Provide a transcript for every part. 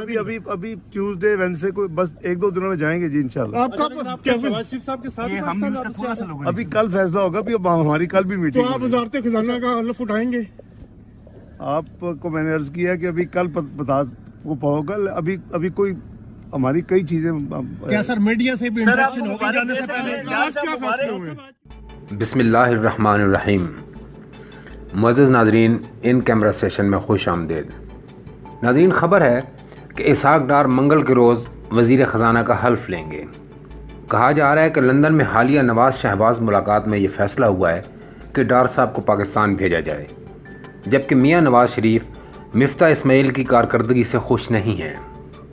अभी अभी अभी ट्यूसडे वेडनेसडे को बस 1-2 दिनों में जाएंगे जी इंशाल्लाह। आपका शहबाज शरीफ साहब के साथ अभी कल फैसला होगा, अभी हमारी कल भी तो मीटिंग आप वजारत खजाना का हलफ उठाएंगे? आपको मैंने अर्ज किया कि अभी कल बता को होगा। अभी अभी कोई हमारी कई चीजें क्या सर मीडिया से भी इंटरेक्शन होगी जाने से पहले? आज क्या फैसले हुए? बिस्मिल्लाहिर्रहमानिर्रहीम। मुअज़्ज़िज़ नाज़रीन, इन कैमरा सेशन में खुश आमदीद। नाज़रीन, ख़बर है कि इसहाक डार मंगल के रोज़ वज़ीर ख़जाना का हल्फ लेंगे। कहा जा रहा है कि लंदन में हालिया नवाज़ शहबाज मुलाकात में ये फ़ैसला हुआ है कि डार साहब को पाकिस्तान भेजा जाए, जबकि मियाँ नवाज़ शरीफ मिफ्ता इस्माइल की कारकर्दगी से खुश नहीं हैं।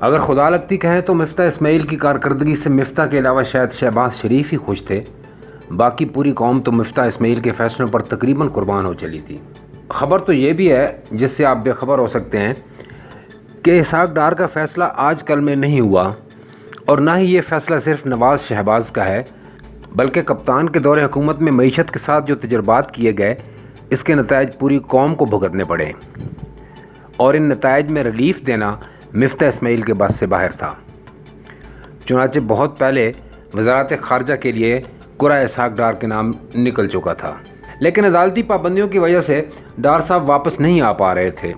अगर खुदा लगती कहें तो मिफ्ता इस्माइल की कारकर्दगी से मिफ्ता के अलावा शायद शहबाज शरीफ ही खुश थे, बाकी पूरी कौम तो मिफ्ता इस्माइल के फैसलों पर तकरीबन कुर्बान हो चली थी। ख़बर तो ये भी है, जिससे आप बेखबर हो सकते हैं, कि इसहाक डार का फ़ैसला आज कल में नहीं हुआ, और ना ही ये फ़ैसला सिर्फ नवाज़ शहबाज का है, बल्कि कप्तान के दौरे हुकूमत में मईशत के साथ जो तजर्बात किए गए, इसके नतायज पूरी कौम को भुगतने पड़े, और इन नतायज में रिलीफ देना मिफ्ता इस्माइल के बस से बाहर था। चुनांचे बहुत पहले वज़ारत ख़ारजा के लिए कुरा इसहाक डार के नाम निकल चुका था, लेकिन अदालती पाबंदियों की वजह से डार साहब वापस नहीं आ पा रहे थे।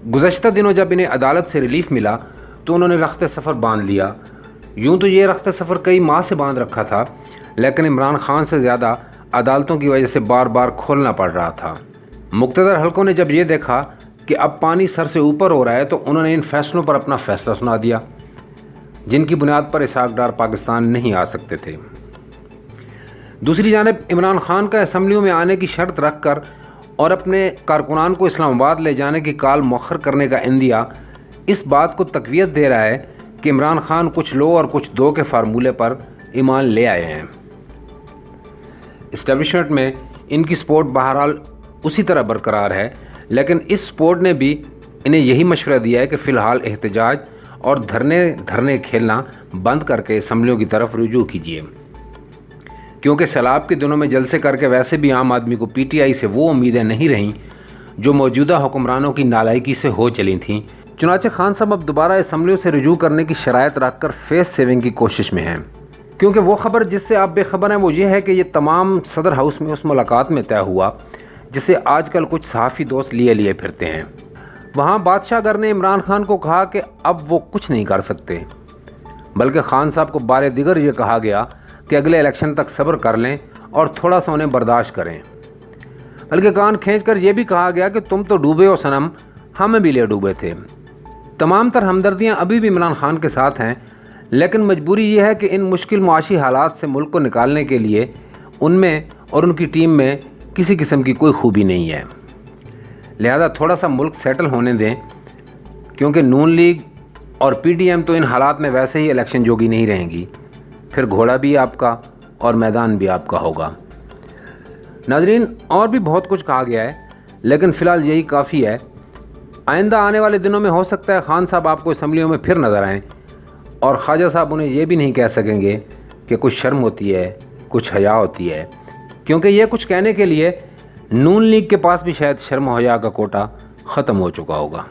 गुज़श्ता दिनों जब इन्हें अदालत से रिलीफ मिला तो उन्होंने रख्ते सफ़र बांध लिया। यूँ तो ये रख्ते सफ़र कई माह से बांध रखा था, लेकिन इमरान खान से ज़्यादा अदालतों की वजह से बार बार खोलना पड़ रहा था। मुक़्तदर हलकों ने जब ये देखा कि अब पानी सर से ऊपर हो रहा है, तो उन्होंने इन फैसलों पर अपना फ़ैसला सुना दिया, जिनकी बुनियाद पर इसहाक डार पाकिस्तान नहीं आ सकते थे। दूसरी जानिब इमरान खान का असम्बलियों में आने की शर्त रख कर और अपने कारकुनान को इस्लामाबाद ले जाने की काल मौखर करने का इंदिया इस बात को तक़वियत दे रहा है कि इमरान खान कुछ लो और कुछ दो के फार्मूले पर ईमान ले आए हैं। इस्टेब्लिशमेंट में इनकी सपोर्ट बहरहाल उसी तरह बरकरार है, लेकिन इस सपोर्ट ने भी इन्हें यही मशवरा दिया है कि फ़िलहाल एहतजाज और धरने खेलना बंद करके असम्बलियों की तरफ रुजू कीजिए, क्योंकि सैलाब के दिनों में जलसे करके वैसे भी आम आदमी को पीटीआई से वो उम्मीदें नहीं रहीं जो मौजूदा हुक्मरानों की नालायकी से हो चली थीं। चुनांचे खान साहब अब दोबारा असम्बलियों से रुजू करने की शराइत रख कर फेस सेविंग की कोशिश में हैं, क्योंकि वो ख़बर जिससे आप बेखबर हैं वो ये है कि ये तमाम सदर हाउस में उस मुलाकात में तय हुआ जिसे आजकल कुछ सहाफ़ी दोस्त लिए फिरते हैं। वहाँ बादशाहगर ने इमरान खान को कहा कि अब वो कुछ नहीं कर सकते, बल्कि खान साहब को बारे दिगर ये कहा गया कि अगले इलेक्शन तक सब्र कर लें और थोड़ा सा उन्हें बर्दाश्त करें। बल्कि कान खींच कर यह भी कहा गया कि तुम तो डूबे हो सनम, हम भी ले डूबे थे। तमाम तर हमदर्दियाँ अभी भी इमरान खान के साथ हैं, लेकिन मजबूरी ये है कि इन मुश्किल मुआशी हालात से मुल्क को निकालने के लिए उनमें और उनकी टीम में किसी किस्म की कोई खूबी नहीं है। लिहाजा थोड़ा सा मुल्क सेटल होने दें, क्योंकि नून लीग और पीटीएम तो इन हालात में वैसे ही इलेक्शन जोगी नहीं रहेंगी, फिर घोड़ा भी आपका और मैदान भी आपका होगा। नाज़रीन, और भी बहुत कुछ कहा गया है, लेकिन फ़िलहाल यही काफ़ी है। आइंदा आने वाले दिनों में हो सकता है खान साहब आपको असम्बलियों में फिर नज़र आएँ, और ख्वाजा साहब उन्हें ये भी नहीं कह सकेंगे कि कुछ शर्म होती है, कुछ हया होती है, क्योंकि ये कुछ कहने के लिए नून लीग के पास भी शायद शर्म हया का कोटा ख़त्म हो चुका होगा।